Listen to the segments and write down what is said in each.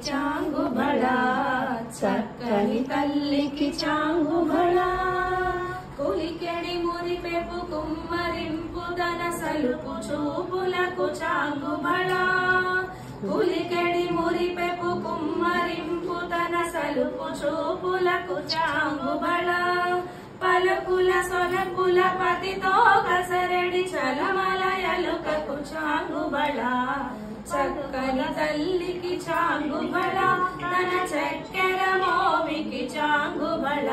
చాంగుబళ చక్కని తల్లికి చాంగుబళ కులికెడి మురిపెపు కుమ్మరింపు తన సలుపు చూపులకు చాంగుబళ కులికెడి మురిపెపు కుమ్మరింపు తన సలుపు చూపులకు చాంగుబళ పలుకుల సొలపుల పతితో కసరడి చలమలయలుకకు చాంగుబళ చక్కని తల్లికి చాంగుబళ తన చక్కెర మోమికి చాంగుబళ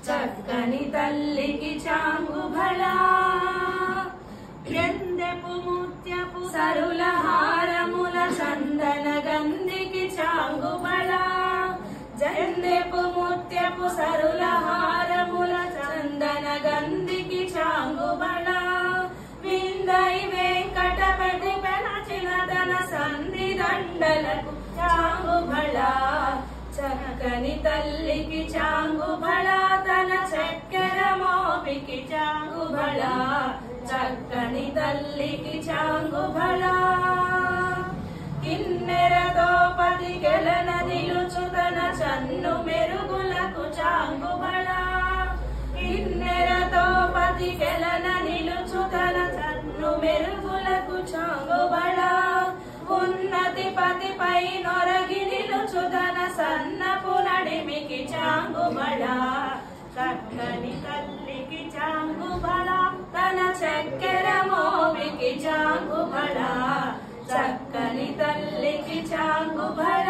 చక్కని తల్లికి చాంగుబళ ఎందెపు ముత్యపు సరుల హారముల చందన గంధికి చాంగుబళ జందెపు ముత్యపు సరుల హారముల చందన గంధికి చాంగుబళ విందై వెంకటపతి పెనచిన తన సంధి దండలకు చాంగుబళ చక్కని తల్లికి చాంగుబళ తన చక్కెర మోపికి చాంగుబళ చక్కని తల్లికి చాంగుబళ కిన్నెరతో పదికెలన నిలుచు తన చన్ను మెరుగులకు చాంగుబళ కిన్నెరతో పదికెలన నిలుచు తన చన్ను మెరుగులకు చాంగుబళ ఉన్నతి పతిపై నొరగి నిలుచు తన సన్నపు నడిమికి చాంగుబళ చక్కని తల్లికి చాంగుబళ తన చక్కెర మోవికి చాంగుబళ చక్కని తల్లికి చాంగుబళ